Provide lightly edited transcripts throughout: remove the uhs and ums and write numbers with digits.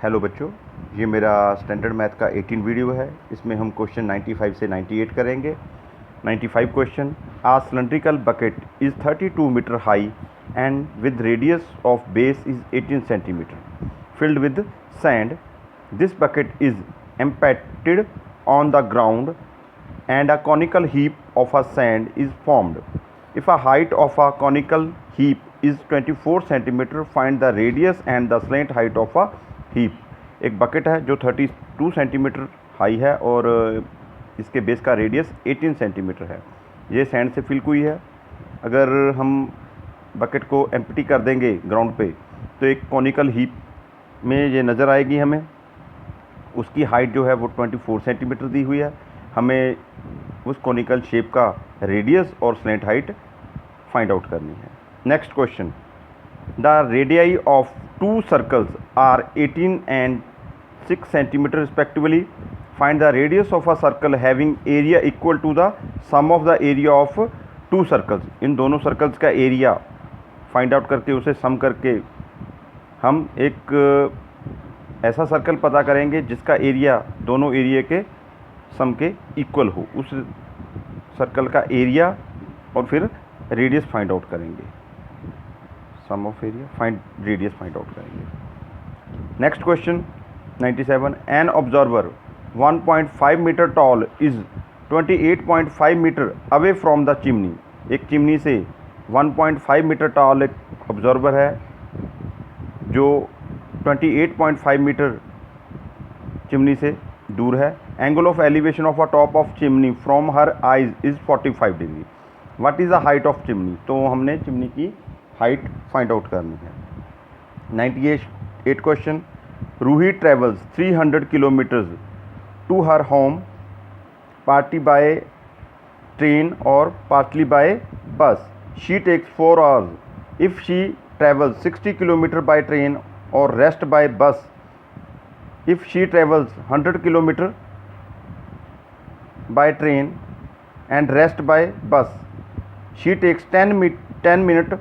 Hello बच्चों, ये मेरा स्टैंडर्ड मैथ का 18 वीडियो है। इसमें हम क्वेश्चन 95 से 98 करेंगे। 95 question, a cylindrical bucket is 32 metre high and with radius of base is 18 centimetre filled with sand. This bucket is emptied on the ground and a conical heap of a sand is formed. If a height of a conical heap is 24 centimeter, find the radius and the slant height of a heap. एक bucket है जो 32 centimetre high है और इसके base का radius 18 centimetre है। ये sand से फिल हुई है। अगर हम बकेट को एम्प्टी कर देंगे ग्राउंड पे तो एक कॉनिकल हीप में ये नज़र आएगी हमें। उसकी हाइट जो है वो 24 सेंटीमीटर दी हुई है। हमें उस कॉनिकल शेप का रेडियस और स्लैंट हाइट फाइंड आउट करनी है। Next question, the radii of two circles are 18 and 6 centimetre respectively. Find the radius of a circle having area equal to the sum of the area of two circles. इन दोनों circles का area find out करके उसे सम करके हम एक ऐसा circle पता करेंगे जिसका एरिया दोनों एरिया के सम के इक्वल हो। उस सर्कल का एरिया और फिर रेडियस फाइंड आउट करेंगे। Sum of area find radius find out करेंगे। Next question 97, an observer 1.5 metre tall is 28.5 metre away from the chimney. एक चिमनी से 1.5 मीटर टॉल एक ऑब्जर्वर है जो 28.5 मीटर चिमनी से दूर है। Angle of elevation of a top of chimney from her eyes is 45 degree. What is the height of chimney? तो हमने चिमनी की हाइट फाइंड आउट करनी है। 98 question, Roohi travels 300 kilometres to her home party by train और partly by bus. She takes 4 hours if she travels 60 km by train or rest by bus. If she travels 100 km by train and rest by bus, she takes 10 minutes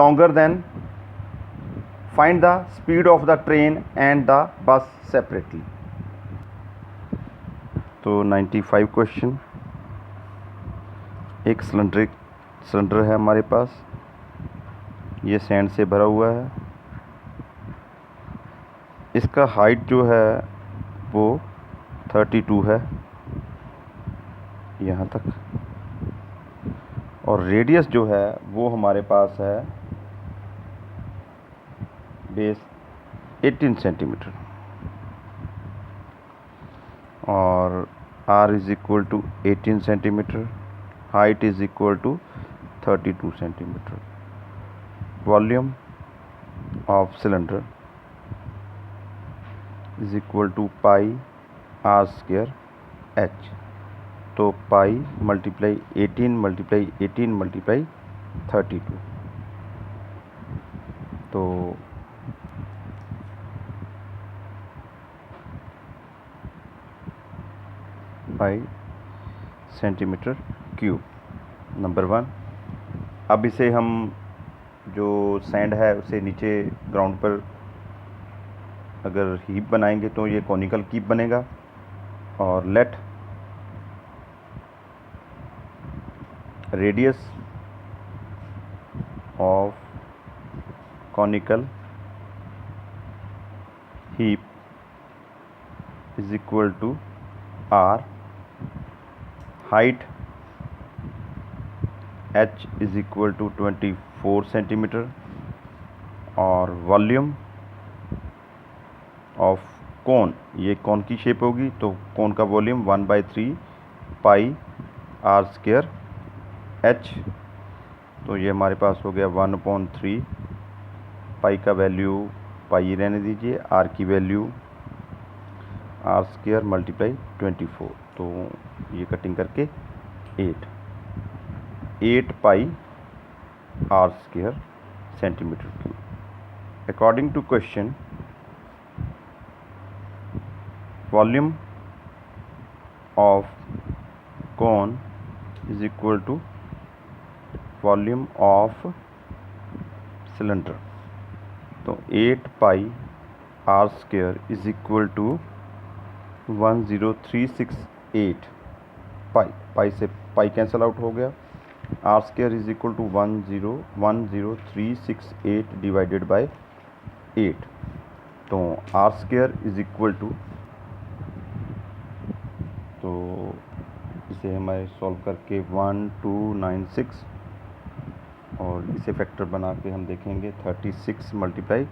longer than. Find the speed of the train and the bus separately. तो 95 question, एक cylinder है हमारे पास। ये sand से भरा हुआ है। इसका हाइट जो है वो 32 है यहाँ तक, और रेडियस जो है वो हमारे पास है बेस 18 सेंटीमीटर, और r is equal to 18 centimetre, height is equal to 32 centimetre. Volume of cylinder is equal to pi r square h. तो पाई मल्टीप्लाई 18 मल्टीप्लाई 18 मल्टीप्लाई 32, तो पाई सेंटीमीटर क्यूब। नंबर 1। अब इसे हम जो सैंड है उसे नीचे ग्राउंड पर अगर हीप बनाएंगे तो ये कॉनिकल कीप बनेगा। और let radius of conical heap is equal to r, height h is equal to 24 centimetre, और वॉल्यूम ऑफ कोन, ये कोन की शेप होगी तो कोन का volume 1/3 pi r square h। तो ये हमारे पास हो गया 1/3 पाई का वैल्यू पाई रहने दीजिए, आर की वैल्यू आर स्क्वायर मल्टीप्लाई 24। तो ये कटिंग करके 8 pi r square centimetre cube. According to question, volume of cone is equal to volume of cylinder. तो 8 pi r square is equal to 10368 pi, pi से pi cancel out हो गया। R square is equal to 10368 divided by 8। तो r square is equal to, तो इसे हमारे solve करके 1296 और इसे फैक्टर बना के हम देखेंगे 36 मल्टीप्लाई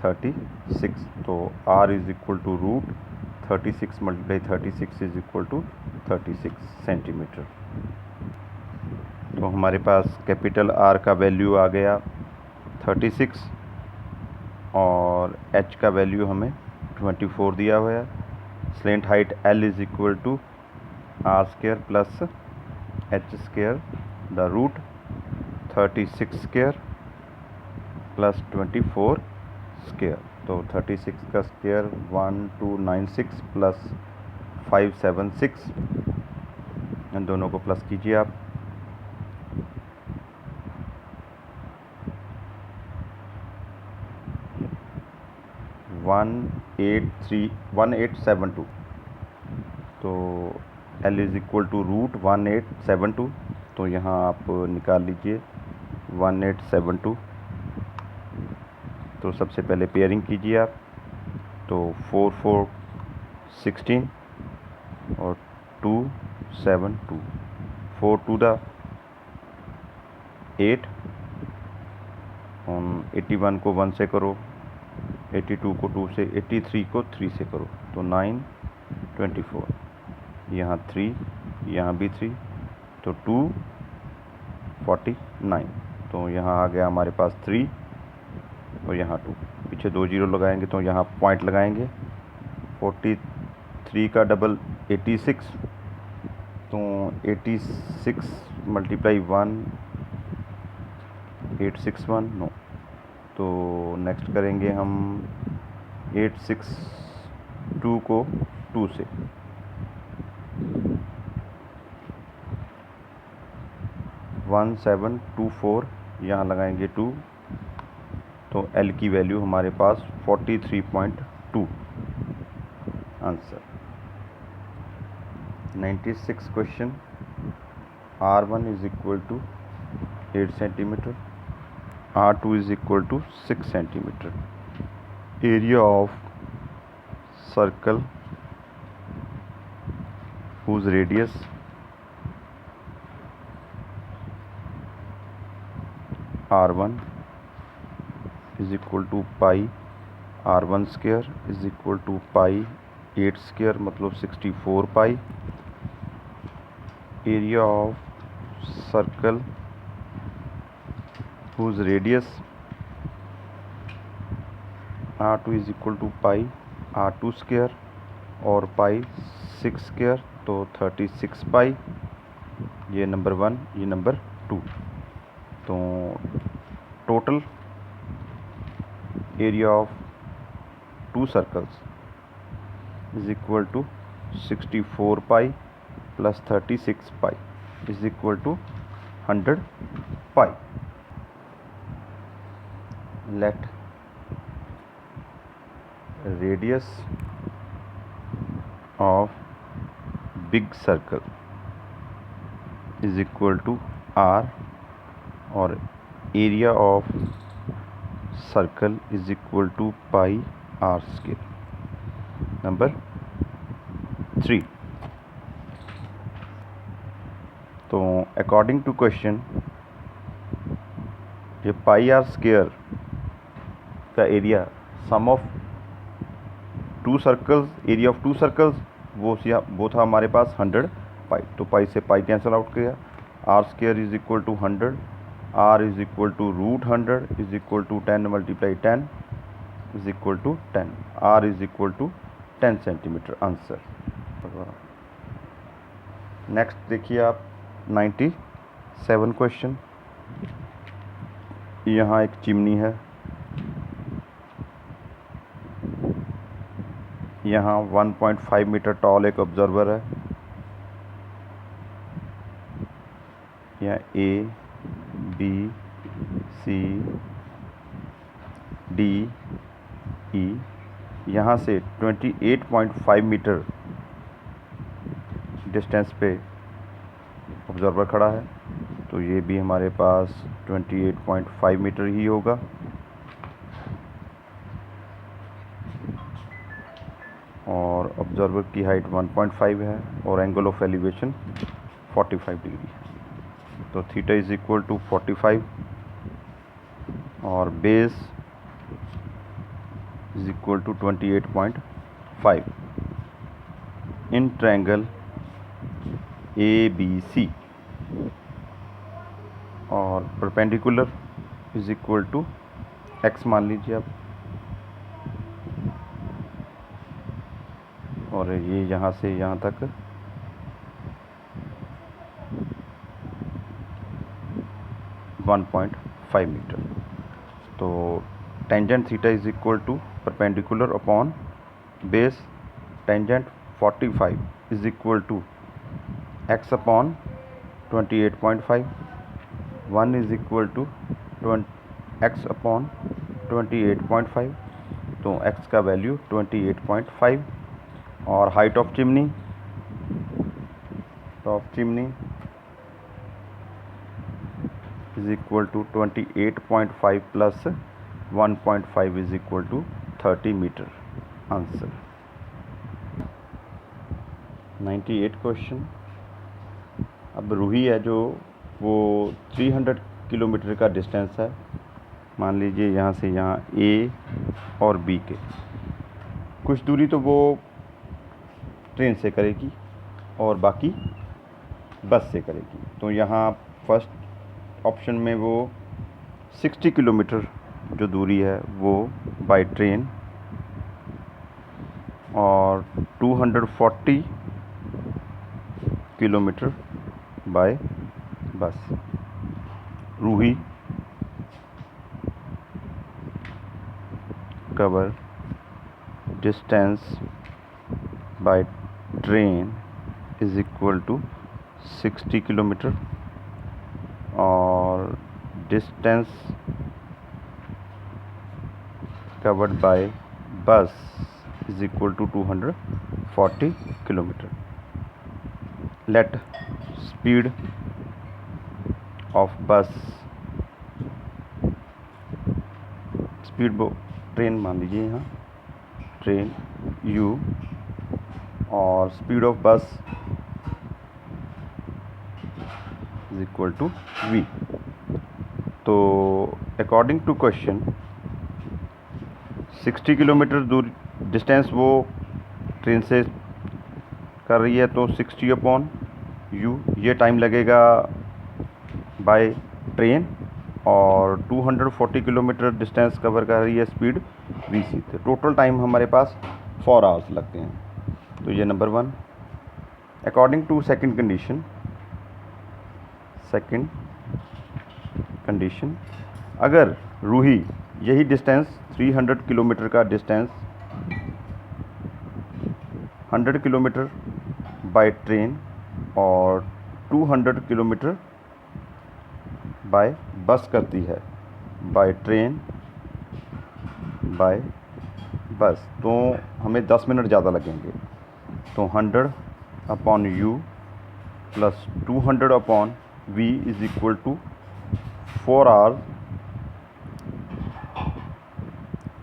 36। तो r is equal to root 36 multiply 36 is equal to 36 centimetre. तो हमारे पास कैपिटल R का वैल्यू आ गया 36 और h का वैल्यू हमें 24 दिया हुआ है। Slant height L is equal to r square plus h square the root 36 square plus 24 square. तो 36 का स्क्वायर 1296 प्लस 576, इन दोनों को प्लस कीजिए आप। 1872। तो L is equal to root 1872। तो यहाँ आप निकाल लीजिए 1872। तो सबसे पहले पेयरिंग कीजिए आप। तो 4 4 16 और 2 7 2, 4 टू द 8, 81 को 1 से करो, 82 को 2 से, 83 को 3 से करो, तो 9 24, यहाँ 3, यहाँ भी 3, तो 2 49। तो यहाँ आ गया हमारे पास 3 और यहाँ 2, पीछे 2 जीरो लगाएंगे तो यहाँ पॉइंट लगाएंगे। 43 का डबल 86, तो 86 मल्टीप्लाई 1 861 नो। तो नेक्स्ट करेंगे हम 862 को 2 से, 1724, यहाँ लगाएंगे 2, तो L की वैल्यू हमारे पास 43.2। Answer 96 question. R1 is equal to 8 centimetre, R2 is equal to 6 centimeter. Area of circle whose radius R1 is equal to pi R1 square is equal to pi 8 square, मतलब 64 pi. Area of circle whose radius R2 is equal to pi R2 square और पाई 6 square, तो 36 पाई। ये number 1, ये number 2। तो total area of 2 circles is equal to 64 pi plus 36 pi is equal to 100 pi. Let radius of big circle is equal to R और area of circle is equal to pi R square। Number 3। तो according to question, ये pi r square का area sum of 2 circles, area of 2 circles, वो था हमारे पास 100 pi. तो pi से पाई कैंसिल आउट किया। R square is equal to 100, r is equal to root 100 is equal to 10 multiply 10 is equal to 10, r is equal to 10 centimetre. Answer. Next देखिए आप 97 question. यहाँ एक चिमनी है, यहाँ 1.5 metre toll एक observer है। यहाँ A, B, C, D, E यहाँ से 28.5 मीटर डिस्टेंस पे ऑब्जर्वर खड़ा है, तो ये भी हमारे पास 28.5 मीटर ही होगा। और ऑब्जर्वर की हाइट 1.5 है और एंगल ऑफ एलिवेशन 45 डिग्री है। तो थीटा इज इक्वल टू 45 और base is equal to 28.5 in triangle ABC। और perpendicular is equal to x मान लीजिए आप, और ये यहाँ से यहाँ तक 1.5 मीटर। तो tangent theta is equal to perpendicular upon base tangent 45 is equal to x upon 28.5, 1 is equal to x upon 28.5, तो x का वैल्यू 28.5। और height of chimney, top chimney is equal to 28.5 plus 1.5 is equal to 30 metre. Answer 98 question. अब रूही है जो वो 300 kilometre का distance है, मान लीजिए यहाँ से यहाँ A और B के कुछ दूरी तो वो ट्रेन से करेगी और बाकी बस से करेगी। तो यहाँ फर्स्ट ऑप्शन में वो 60 किलोमीटर जो दूरी है वो बाय ट्रेन और 240 kilometre by bus. Ruhi cover distance by train is equal to 60 kilometre और distance covered by bus is equal to 240 kilometre. Let speed of bus, speed train मान लीजिए यहाँ ट्रेन u और speed of bus is equal to v। तो according to question 60 kilometre दूर distance वो train से कर रही है, तो 60 अपॉन u ये टाइम लगेगा बाय ट्रेन, और 240 किलोमीटर डिस्टेंस कवर कर रही है स्पीड vc। तो टोटल टाइम हमारे पास 4 आवर्स लगते हैं। तो ये number 1। According to second condition, अगर रूही यही डिस्टेंस 300 किलोमीटर का डिस्टेंस 100 किलोमीटर बाय ट्रेन और 200 किलोमीटर बाय बस करती है, बाय ट्रेन बाय बस, तो हमें 10 मिनट ज़्यादा लगेंगे। तो 100 upon u plus 200 upon v is equal to 4 hours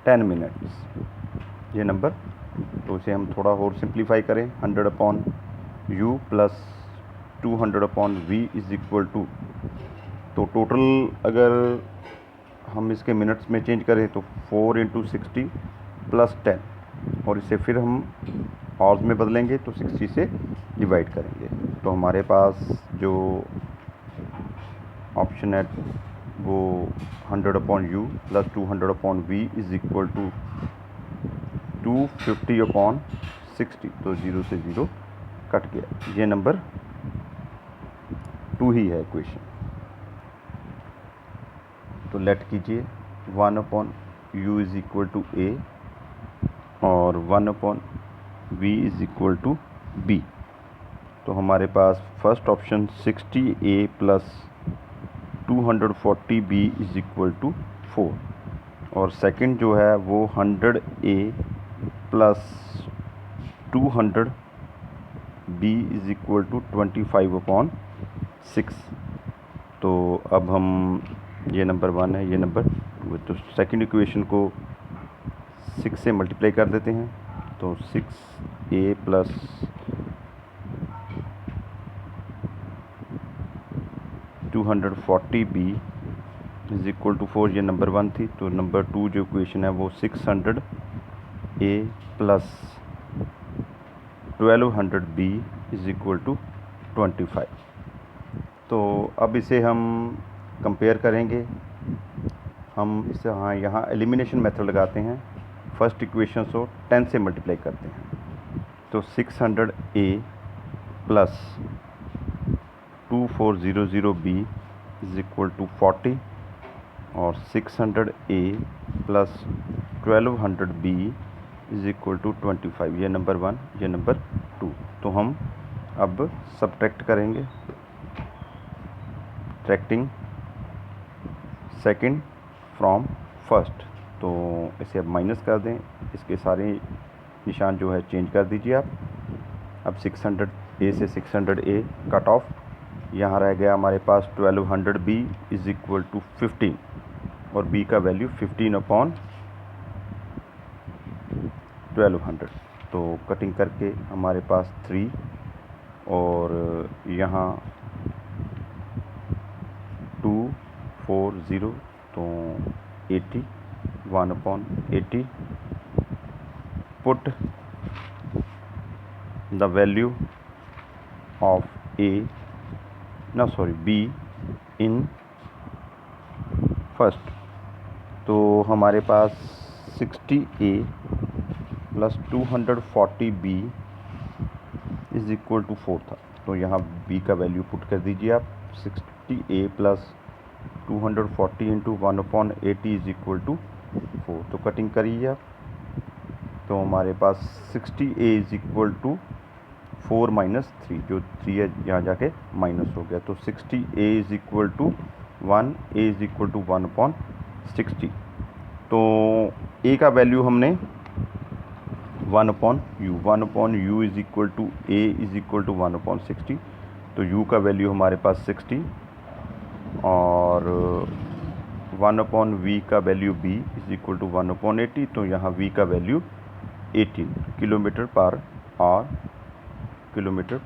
10 minutes. ये नंबर, तो इसे हम थोड़ा और सिंप्लीफाई करें। 100 upon u plus 200 upon v is equal to, तो टोटल अगर हम इसके मिनट्स में चेंज करें तो 4 इंटू 60 प्लस 10, और इसे फिर हम आवर्स में बदलेंगे तो 60 से डिवाइड करेंगे। तो हमारे पास जो ऑप्शन है वो 100 upon u plus 200 upon v is equal to 250 upon 60, तो 0 से 0 कट गया। ये नंबर 2 ही है इक्वेशन। तो लेट कीजिए 1 upon u is equal to a और 1 upon v is equal to b। तो हमारे पास first option 60a plus 240b is equal to 4, और सेकंड जो है वो 100a plus 200 b is equal to 25/6। तो अब हम ये नंबर 1 है, ये नंबर 2 है, तो सेकंड इक्वेशन को 6 से मल्टीप्लाई कर देते हैं। तो 6a plus 240b is equal to 4, ये नंबर 1 थी। तो नंबर 2 जो इक्वेशन है वो 600a plus 1200b is equal to 25। तो अब इसे हम कंपेयर करेंगे। हम इसे यहाँ एलिमिनेशन मेथड लगाते हैं। फर्स्ट इक्वेशन को 10 से मल्टीप्लाई करते हैं। तो 600a plus 2400b is equal to 40 और 600a plus 1200b is equal to 25। ये नंबर 1, ये नंबर 2। तो हम अब सब्ट्रैक्ट करेंगे। सब्ट्रैक्टिंग सेकंड फ्रॉम फर्स्ट, तो इसे अब माइनस कर दें। इसके सारे निशान जो है चेंज कर दीजिए आप। अब 600a से 600a कट ऑफ, यहाँ रह गया हमारे पास 1200b इज़ इक्वल टू 15 और b का वैल्यू 15/1200। तो कटिंग करके हमारे पास 3 और यहाँ 240, तो 80, 1/80। Put the value of b in first. तो हमारे पास 60a plus 240b is equal to 4 था। तो यहाँ b का वैल्यू पुट कर दीजिए आप। 60a plus 240 into 1/80 is equal to 4। तो कटिंग करिए आप। तो हमारे पास 60a is equal to 4 minus 3, जो 3 है यहाँ जाके माइनस हो गया। तो 60a is equal to 1, a is equal to 1/60। तो a का वैल्यू हमने 1/u is equal to a is equal to 1/60। तो u का वैल्यू हमारे पास 60 और 1/v का value b is equal to 1/80। तो यहाँ v का वैल्यू 18 किलोमीटर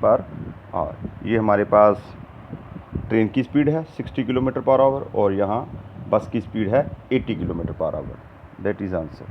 पर आवर। ये हमारे पास ट्रेन की स्पीड है 60 किलोमीटर पर आवर और यहाँ बस की स्पीड है 80 kilometre per hour. That is answer.